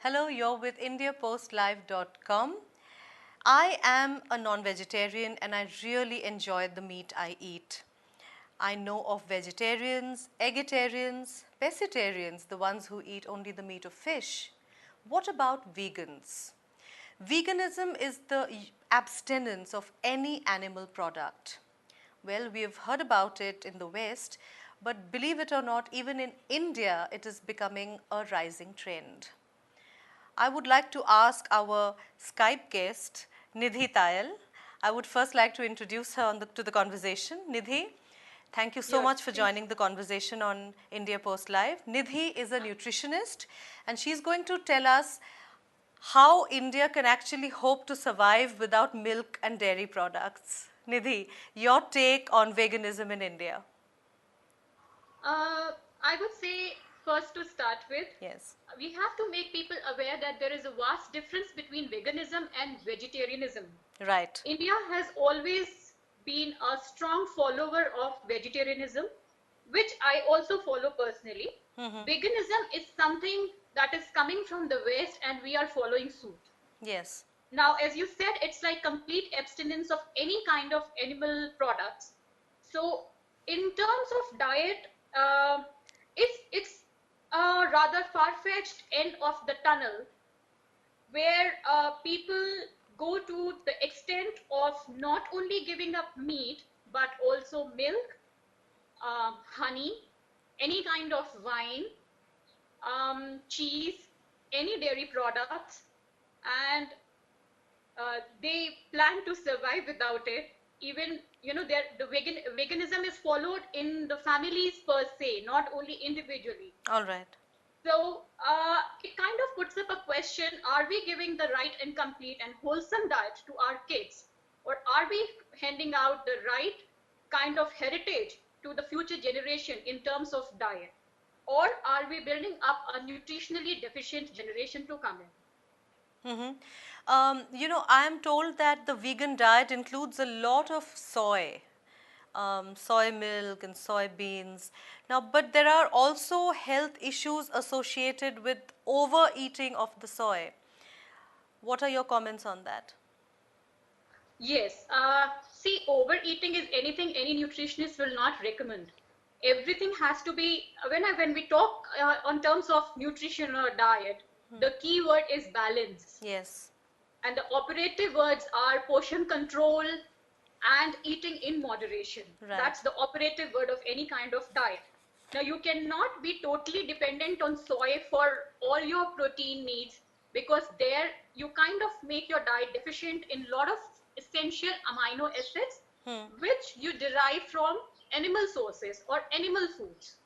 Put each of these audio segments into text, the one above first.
Hello, you're with IndiaPostLive.com. I am a non-vegetarian and I really enjoy the meat I eat. I know of vegetarians, eggetarians, pescetarians, the ones who eat only the meat of fish. What about vegans? Veganism is the abstinence of any animal product. Well, we have heard about it in the West, but believe it or not, even in India, it is becoming a rising trend. I would like to ask our Skype guest, Nidhi Tayal. I would first like to introduce her to the conversation. Nidhi, thank you so Yeah, much for please. joining the conversation on India Post Live. Nidhi is a nutritionist and she's going to tell us how India can actually hope to survive without milk and dairy products. Nidhi, your take on veganism in India. I would say first to start with, Yes. we have to make people aware that there is a vast difference between veganism and vegetarianism. Right. India has always been a strong follower of vegetarianism, which I also follow personally. Veganism is something that is coming from the West and we are following suit. Yes. Now, as you said, it's like complete abstinence of any kind of animal products. So, in terms of diet, it's a rather far-fetched end of the tunnel where people go to the extent of not only giving up meat but also milk, honey, any kind of wine, cheese, any dairy products, and they plan to survive without it. Even the veganism is followed in the families per se, not only individually. All right. So it kind of puts up a question: are we giving the right and complete and wholesome diet to our kids, or are we handing out the right kind of heritage to the future generation in terms of diet, or are we building up a nutritionally deficient generation to come in? I am told that the vegan diet includes a lot of soy, soy milk and soybeans. Now, but there are also health issues associated with overeating of the soy. What are your comments on that? Yes. See, overeating is anything any nutritionist will not recommend. Everything has to be, when we talk on terms of nutrition or diet, the key word is balance. Yes, And the operative words are portion control and eating in moderation. That's right. the operative word of any kind of diet. Now, you cannot be totally dependent on soy for all your protein needs, because there you kind of make your diet deficient in a lot of essential amino acids which you derive from animal sources or animal foods.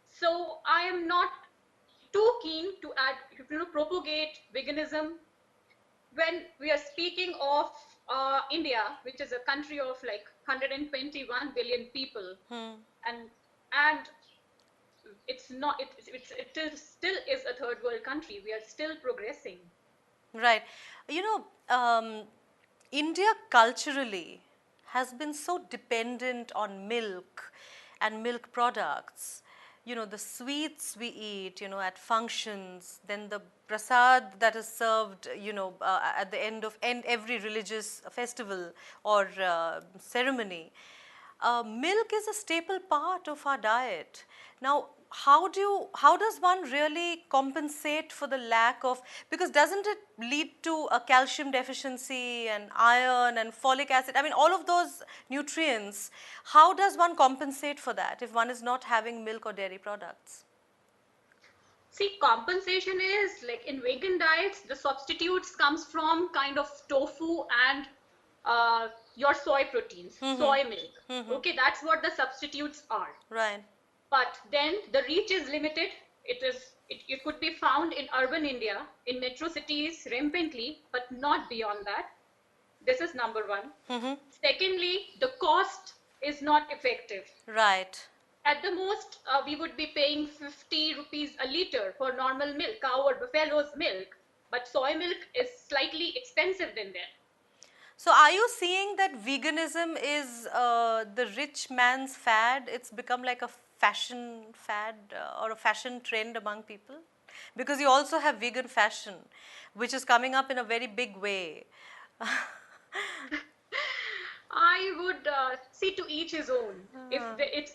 So I am not too keen to propagate veganism when we are speaking of India, which is a country of like 121 billion people, and and it's not it is still is a third world country. We are still progressing. Right. You know, India culturally has been so dependent on milk and milk products. You know, the sweets we eat, at functions, then the prasad that is served, at the end of every religious festival or ceremony. Milk is a staple part of our diet. Now, how does one really compensate for the lack of, because doesn't it lead to a calcium deficiency and iron and folic acid? I mean, all of those nutrients. How does one compensate for that if one is not having milk or dairy products? See, compensation is like in vegan diets, the substitutes comes from kind of tofu and your soy proteins, soy milk. Okay, that's what the substitutes are. Right. But then the reach is limited. It could be found in urban India, in metro cities rampantly, but not beyond that. This is number one. Secondly, the cost is not effective. Right. At the most, we would be paying 50 rupees a liter for normal milk, cow or buffalo's milk, but soy milk is slightly expensive than that. So, are you seeing that veganism is the rich man's fad? It's become like a fashion fad or a fashion trend among people? Because you also have vegan fashion, which is coming up in a very big way. I would see to each his own. If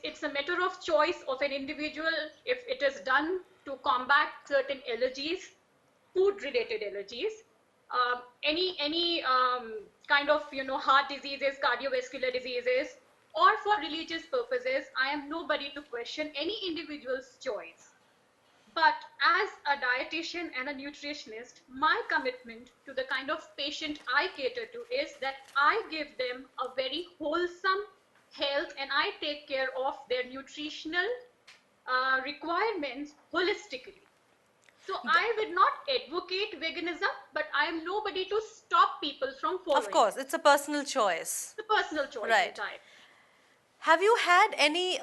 it's a matter of choice of an individual, if it is done to combat certain allergies, food-related allergies, any kind of heart diseases, cardiovascular diseases, or for religious purposes, I am nobody to question any individual's choice. But as a dietitian and a nutritionist, my commitment to the kind of patient I cater to is that I give them a very wholesome health and I take care of their nutritional requirements holistically. So I would not advocate veganism, but I am nobody to stop people from Of following course, it. it's a personal choice. It's a personal choice Right. entirely. Have you had any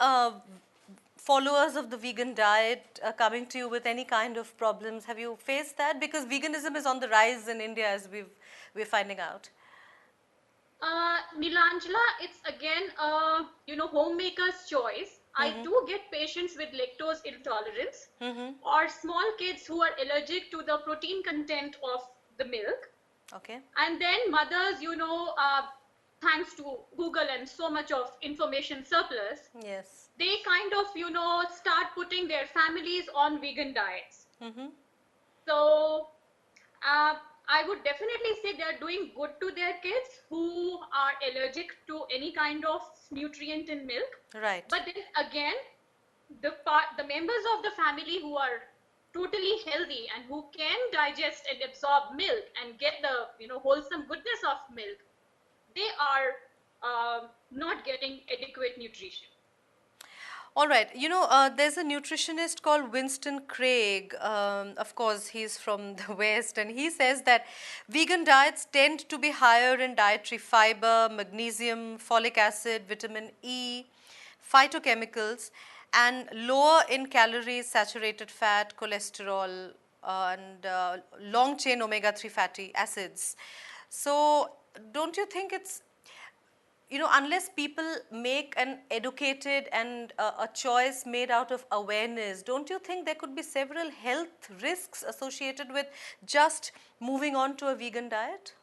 followers of the vegan diet coming to you with any kind of problems? Have you faced that? Because veganism is on the rise in India, as we're finding out. Nilangela, it's again homemaker's choice. I do get patients with lactose intolerance or small kids who are allergic to the protein content of the milk. Okay. And then mothers, thanks to Google and so much of information surplus, Yes. they kind of, start putting their families on vegan diets. So I would definitely say they're doing good to their kids who are allergic to any kind of nutrient in milk. Right. But then again, the members of the family who are totally healthy and who can digest and absorb milk and get the wholesome goodness of milk, they are not getting adequate nutrition. All right. There's a nutritionist called Winston Craig. Of course, he's from the West, and he says that vegan diets tend to be higher in dietary fiber, magnesium, folic acid, vitamin E, phytochemicals, and lower in calories, saturated fat, cholesterol, and long chain omega 3 fatty acids. So, don't you think it's unless people make an educated and a choice made out of awareness, don't you think there could be several health risks associated with just moving on to a vegan diet?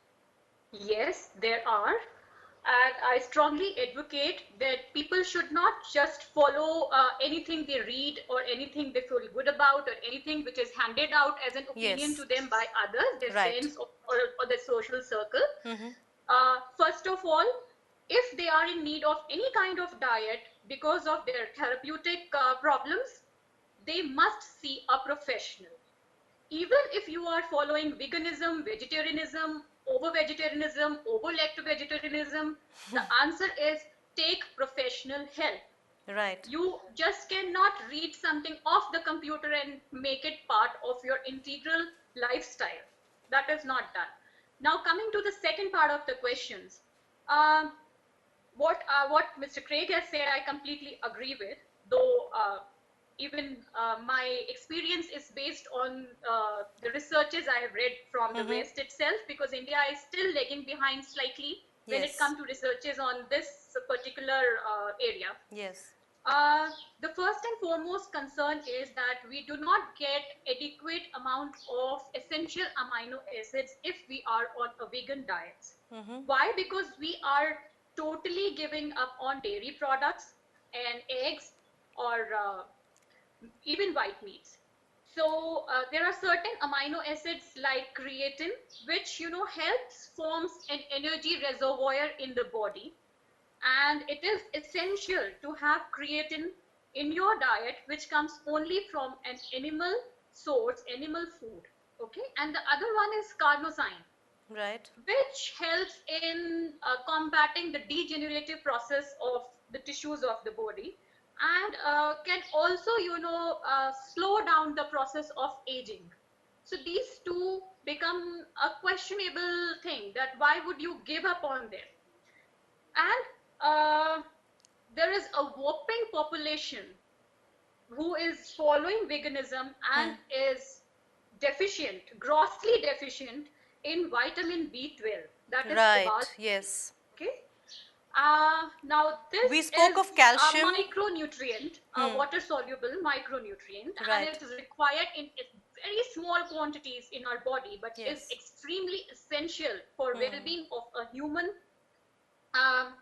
Yes, there are. And I strongly advocate that people should not just follow anything they read or anything they feel good about or anything which is handed out as an opinion Yes. to them by others, their Right. friends or the social circle. First of all, if they are in need of any kind of diet because of their therapeutic problems, they must see a professional. Even if you are following veganism, vegetarianism, over-vegetarianism, over-lacto-vegetarianism, the answer is take professional help. Right. You just cannot read something off the computer and make it part of your integral lifestyle. That is not done. Now, coming to the second part of the questions, what Mr. Craig has said, I completely agree with, though even my experience is based on the researches I have read from the West itself, because India is still lagging behind slightly when it Yes. comes to researches on this particular area. Yes. The first and foremost concern is that we do not get adequate amount of essential amino acids if we are on a vegan diet. Why? Because we are totally giving up on dairy products and eggs or even white meats. So there are certain amino acids like creatine, which helps forms an energy reservoir in the body, and it is essential to have creatine in your diet, which comes only from an animal source, animal food. Okay, and the other one is carnosine, Right. which helps in combating the degenerative process of the tissues of the body, and can also slow down the process of aging. So these two become a questionable thing, that why would you give up on them? And there is a whopping population who is following veganism and is deficient, grossly deficient in vitamin B12. That is Right. cobalt. Yes. Okay. Now this We spoke is of calcium. a micronutrient, a water-soluble micronutrient, Right. and it is required in very small quantities in our body, but is Yes. extremely essential for Hmm. well-being of a human. Um,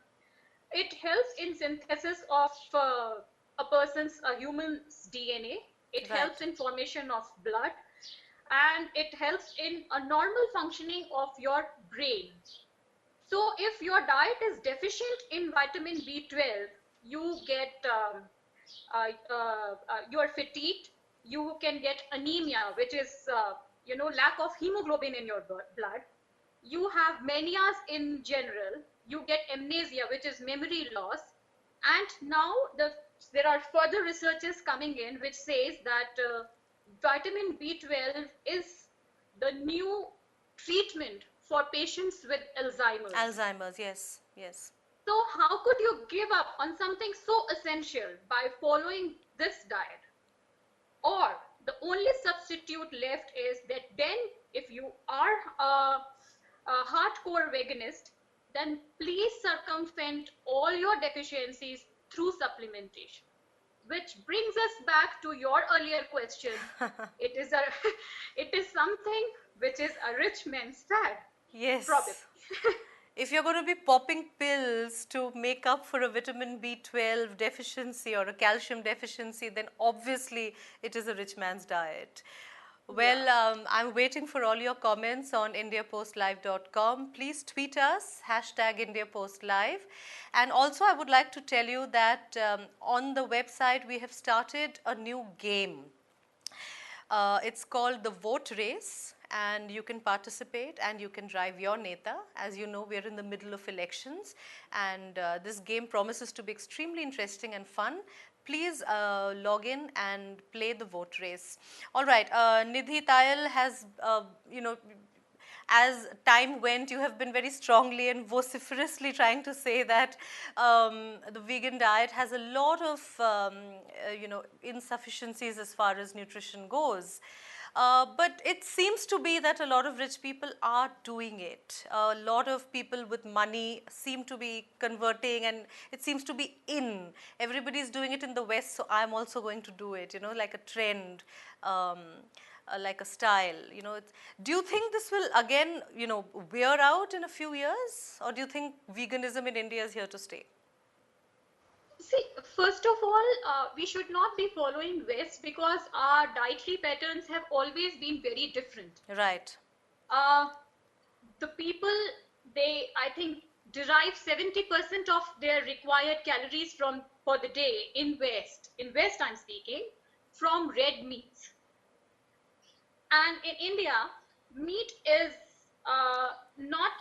it helps in synthesis of a human's DNA. It helps Right. in formation of blood, and it helps in a normal functioning of your brain. So if your diet is deficient in vitamin B12, you get you are fatigued. You can get anemia, which is lack of hemoglobin in your blood. You have manias in general. You get amnesia, which is memory loss. And now there are further researches coming in which says that vitamin B12 is the new treatment for patients with Alzheimer's. Alzheimer's. Yes. Yes. So how could you give up on something so essential by following this diet? Or the only substitute left is that then if you are a hardcore veganist, then please circumvent all your deficiencies through supplementation. Which brings us back to your earlier question. It is a it is something which is a rich man's fad, probably. Yes. If you're going to be popping pills to make up for a vitamin B12 deficiency or a calcium deficiency, then obviously it is a rich man's diet. Well, Yeah. I'm waiting for all your comments on indiapostlive.com. Please tweet us, hashtag IndiaPostLive. And also, I would like to tell you that on the website, we have started a new game. It's called the Vote Race, and you can participate and you can drive your neta. As you know, we're in the middle of elections, and this game promises to be extremely interesting and fun. Please log in and play the vote race. All right, Nidhi Tayal has, as time went, you have been very strongly and vociferously trying to say that the vegan diet has a lot of, insufficiencies as far as nutrition goes. But it seems to be that a lot of rich people are doing it. A lot of people with money seem to be converting, and it seems to be in. Everybody is doing it in the West, so I'm also going to do it, like a trend. Like a style, do you think this will again, wear out in a few years, or do you think veganism in India is here to stay? See, first of all, we should not be following West because our dietary patterns have always been very different. Right. Uh, the people, I think, derive 70% of their required calories for the day in West I'm speaking, from red meats. And in India, meat is not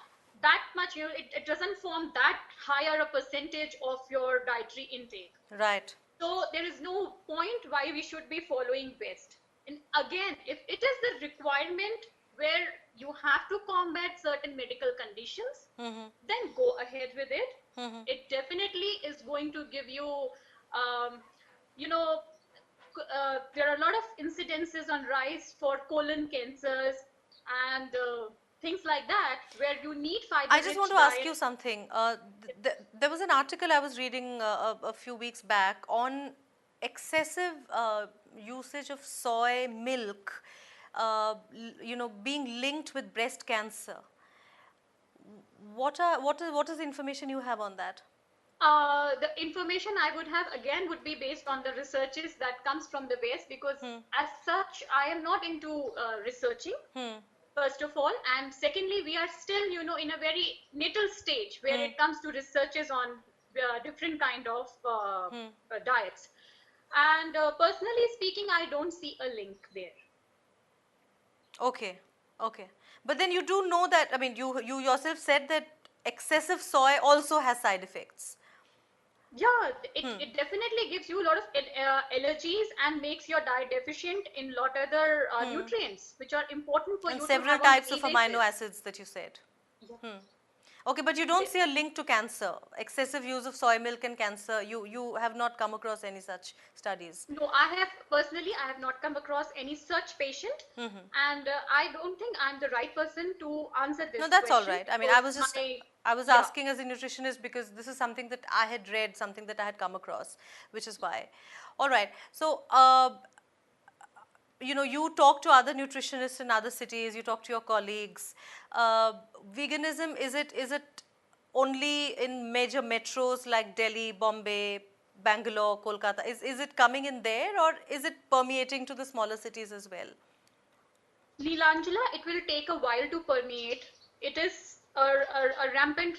that much, it doesn't form that higher a percentage of your dietary intake. Right. So there is no point why we should be following West. And again, if it is the requirement where you have to combat certain medical conditions, then go ahead with it. It definitely is going to give you, you know, there are a lot of incidences on rise for colon cancers and things like that where you need I just want fiber-rich to ask diet. you something. There was an article I was reading a few weeks back on excessive usage of soy milk, being linked with breast cancer. What is the information you have on that? The information I would have again would be based on the researches that comes from the West because as such I am not into researching first of all, and secondly we are still in a very natal stage where it comes to researches on different kind of diets, and personally speaking I don't see a link there. Okay, okay. But then you do know that, I mean, you yourself said that excessive soy also has side effects. Yeah, it definitely gives you a lot of allergies and makes your diet deficient in lot other nutrients which are important for And you to several have on types of daily amino basis. acids that you said. Yeah. Okay, but you don't see a link to cancer. Excessive use of soy milk and cancer. You have not come across any such studies. No, I have not come across any such patient, and I don't think I'm the right person to answer No, this that's all question right. I mean, because my, I was yeah. asking as a nutritionist because this is something that I had read, something that I had come across, which is why. All right. So, you know, you talk to other nutritionists in other cities, you talk to your colleagues. Veganism, is it only in major metros like Delhi, Bombay, Bangalore, Kolkata? Is it coming in there, or is it permeating to the smaller cities as well? Neelanjala, it will take a while to permeate. It is a rampant,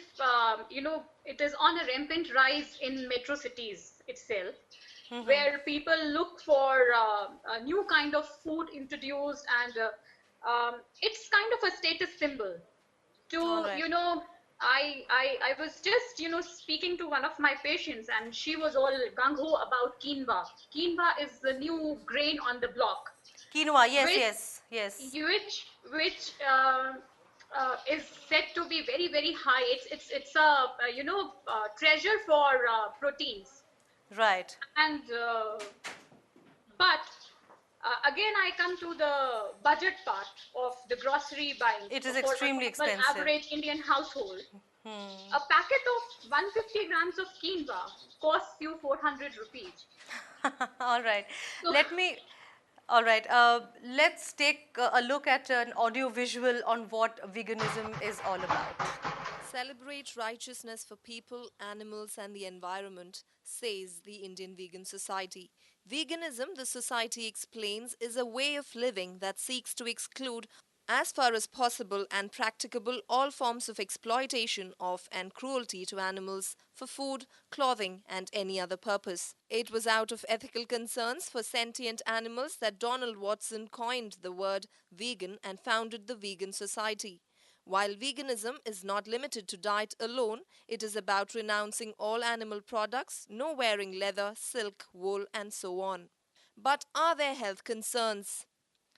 it is on a rampant rise in metro cities itself, where people look for a new kind of food introduced, and it's kind of a status symbol. All To, right. I was just, speaking to one of my patients, and she was all gung ho about quinoa. Quinoa is the new grain on the block, Quinoa, yes, which yes, yes. which is said to be very, very high. It's a, treasure for proteins. Right. And but again, I come to the budget part of the grocery buying It is for a extremely normal expensive. average Indian household. A packet of 150 grams of quinoa costs you 400 rupees. All right. So Let me, all right. Let's take a look at an audio visual on what veganism is all about. Celebrate righteousness for people, animals, and the environment, says the Indian Vegan Society. Veganism, the society explains, is a way of living that seeks to exclude, as far as possible and practicable, all forms of exploitation of and cruelty to animals for food, clothing, and any other purpose. It was out of ethical concerns for sentient animals that Donald Watson coined the word vegan and founded the Vegan Society. While veganism is not limited to diet alone, it is about renouncing all animal products, no wearing leather, silk, wool, and so on. But are there health concerns?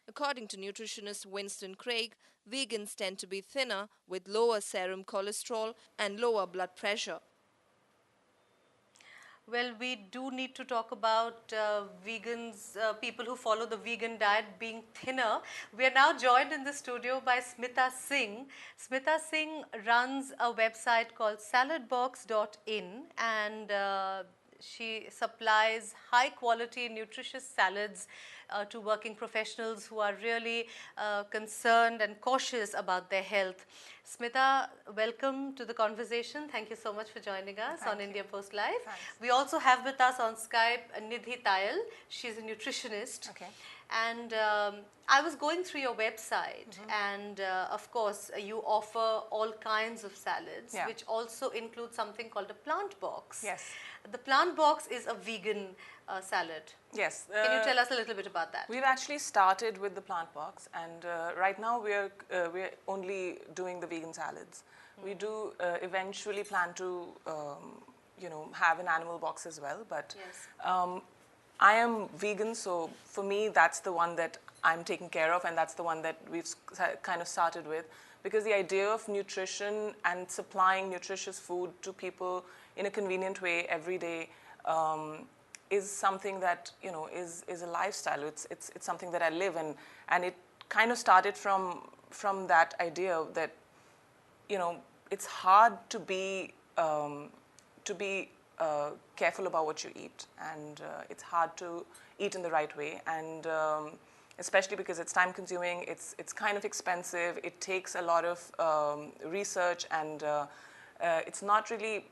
According to nutritionist Winston Craig, vegans tend to be thinner with lower serum cholesterol and lower blood pressure. Well, we do need to talk about vegans, people who follow the vegan diet being thinner. We are now joined in the studio by Smita Singh. Smita Singh runs a website called saladbox.in, and she supplies high quality nutritious salads to working professionals who are really concerned and cautious about their health. Smita, welcome to the conversation. Thank you so much for joining us on India Post Live. Thanks. We also have with us on Skype Nidhi Tayal. She's a nutritionist. Okay. And I was going through your website, and of course, you offer all kinds of salads, Yeah. which also include something called a plant box. Yes. The plant box is a vegan salad. Yes. Can you tell us a little bit about that? We've actually started with the plant box, and right now we're only doing the vegan salads. We do eventually plan to have an animal box as well, but Yes. I am vegan, so for me that's the one that I'm taking care of, and that's the one that we've kind of started with, because the idea of nutrition and supplying nutritious food to people in a convenient way every day is something that is a lifestyle. It's something that I live, and it kind of started from that idea that it's hard to be careful about what you eat, and it's hard to eat in the right way, and especially because it's time consuming, it's kind of expensive, it takes a lot of research, and it's not really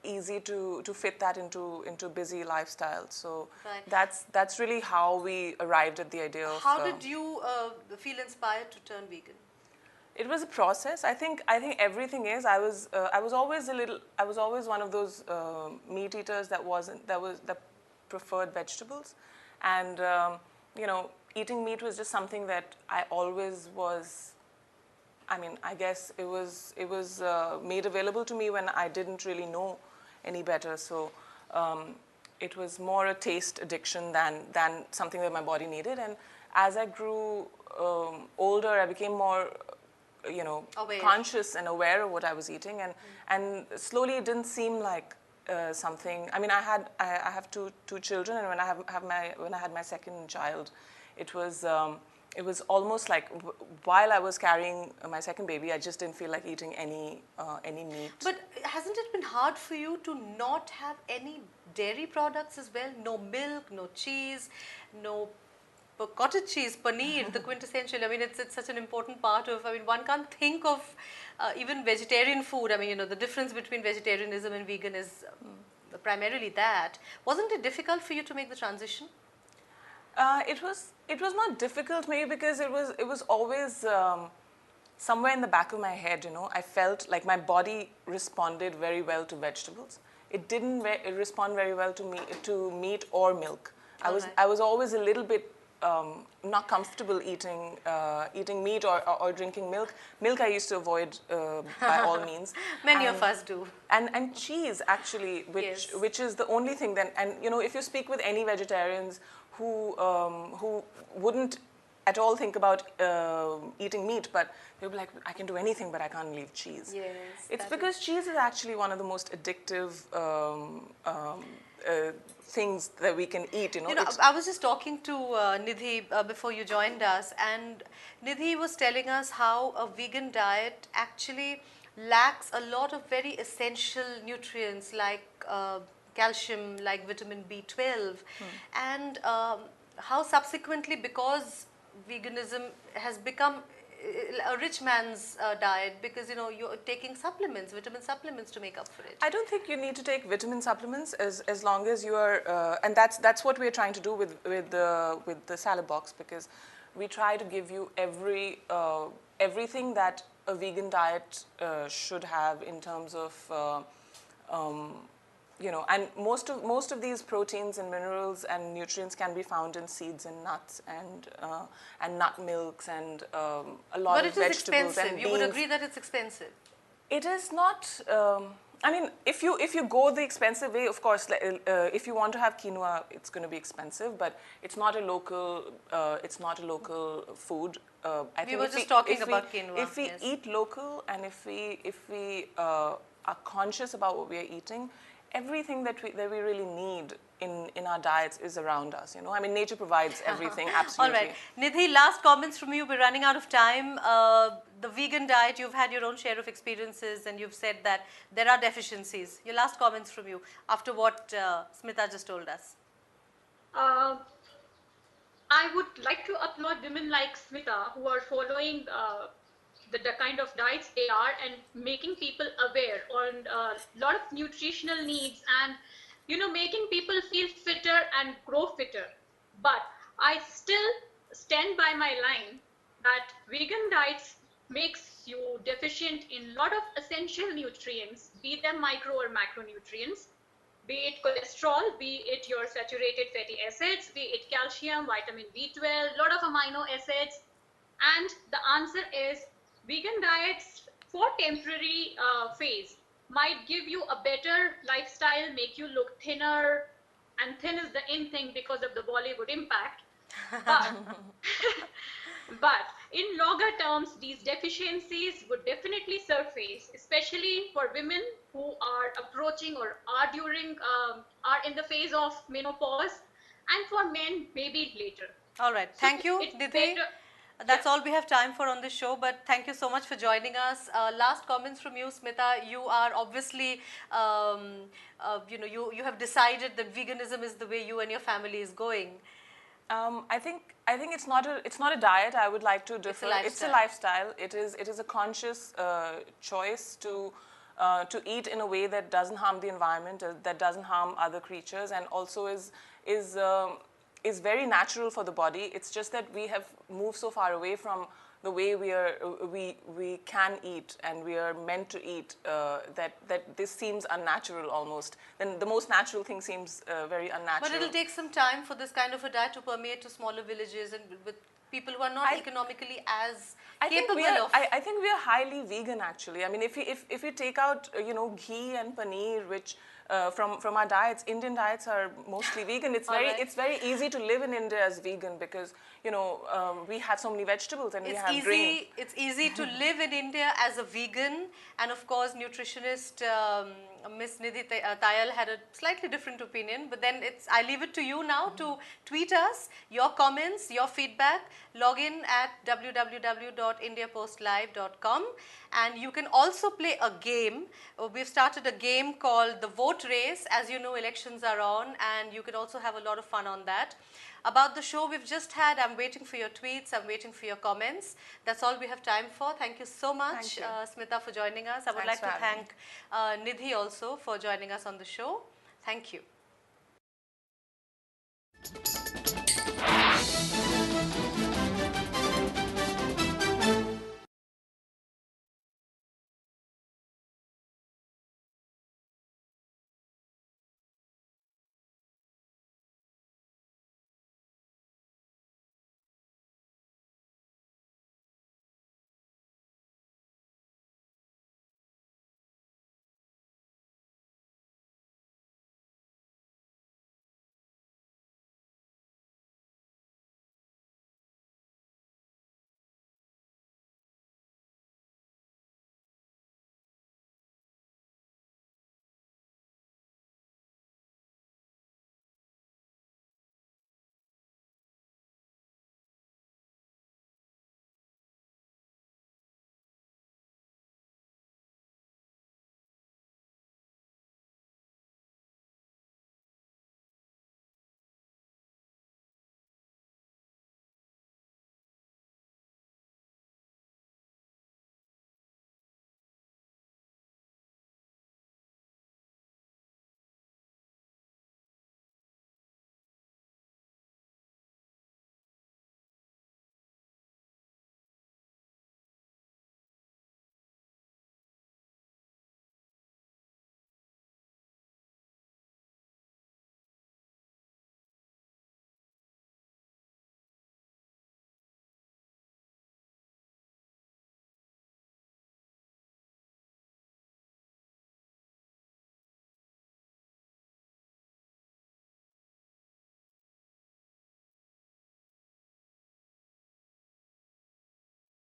easy to fit that into busy lifestyle. So Right. that's really how we arrived at the idea of How did you feel inspired to turn vegan? it was a process. I think everything is. I was always one of those meat eaters that preferred vegetables, and eating meat was just something that I always was. I mean, I guess it was made available to me when I didn't really know any better. So it was more a taste addiction than something that my body needed. And as I grew older, I became more Aware. conscious and aware of what I was eating, and slowly it didn't seem like something. I mean, I have two children, and when I had my second child, it was almost like while I was carrying my second baby, I just didn't feel like eating any meat. But hasn't it been hard for you to not have any dairy products as well? No milk, no cheese, no cottage cheese, paneer, the quintessential. I mean, it's such an important part of. I mean, one can't think of even vegetarian food. I mean, you know, the difference between vegetarianism and vegan is primarily that. Wasn't it difficult for you to make the transition? It was not difficult maybe because it was always somewhere in the back of my head. You know, I felt like my body responded very well to vegetables. It didn't respond very well to meat or milk. I was always a little bit not comfortable eating meat or drinking milk. Milk I used to avoid by all means. Many of us do. And cheese actually, which is the only thing then. And you know, if you speak with any vegetarians who wouldn't at all think about eating meat, but they'll be like, I can do anything, but I can't leave cheese. Yes, it's because cheese is actually one of the most addictive things that we can eat. You know, I was just talking to Nidhi before you joined us, and Nidhi was telling us how a vegan diet actually lacks a lot of very essential nutrients like calcium, like vitamin B12, and how subsequently, because veganism has become a rich man's diet, because you know you're taking supplements, vitamin supplements to make up for it. I don't think you need to take vitamin supplements as long as you are, and that's what we're trying to do with the salad box, because we try to give you everything that a vegan diet should have in terms of you know, and most of these proteins and minerals and nutrients can be found in seeds and nuts and nut milks and a lot of vegetables and beans. But it is expensive. You would agree that it's expensive? It is not. I mean, if you go the expensive way, of course, if you want to have quinoa, it's going to be expensive. But it's not a local. It's not a local food. I we were just talking about quinoa. If we eat local and if we are conscious about what we are eating, everything that we really need in our diets is around us. You know, I mean, nature provides everything. Absolutely. All right, Nidhi. Last comments from you. We're running out of time. The vegan diet. You've had your own share of experiences, and you've said that there are deficiencies. Your last comments from you after what Smita just told us. I would like to applaud women like Smita who are following the kind of diets they are and making people aware on a lot of nutritional needs and, you know, making people feel fitter and grow fitter. But I still stand by my line that vegan diets makes you deficient in a lot of essential nutrients, be them micro or macronutrients, be it cholesterol, be it your saturated fatty acids, be it calcium, vitamin B12, a lot of amino acids. And the answer is vegan diets for temporary phase might give you a better lifestyle, make you look thinner, and thin is the in thing because of the Bollywood impact. But in longer terms, these deficiencies would definitely surface, especially for women who are approaching or are in the phase of menopause, and for men maybe later. All right, thank you, Nidhi. That's all we have time for on this show, but thank you so much for joining us. Last comments from you, Smita. You are obviously, you know, you have decided that veganism is the way you and your family is going. I think it's not a diet. I would like to differ. It's a lifestyle. It is a conscious choice to eat in a way that doesn't harm the environment, that doesn't harm other creatures, and also is very natural for the body. It's just that we have moved so far away from the way we can eat and we are meant to eat that this seems unnatural almost. Then the most natural thing seems very unnatural. But it'll take some time for this kind of a diet to permeate to smaller villages and with people who are not economically as capable of. I think we are highly vegan actually. I mean, if we take out ghee and paneer, which from our diets, Indian diets are mostly vegan. It's very easy to live in India as vegan because we have so many vegetables and we have grain. It's easy to live in India as a vegan, and of course, nutritionist Miss Nidhi Tayal had a slightly different opinion. But then I leave it to you now to tweet us your comments, your feedback. Log in at www.indiapostlive.com And you can also play a game. We've started a game called the Vote Race. As you know, elections are on, and you can also have a lot of fun on that. About the show we've just had, I'm waiting for your tweets, I'm waiting for your comments. That's all we have time for. Thank you so much, Thank you. Smita, for joining us. I would Thanks like to for having thank Nidhi also for joining us on the show. Thank you.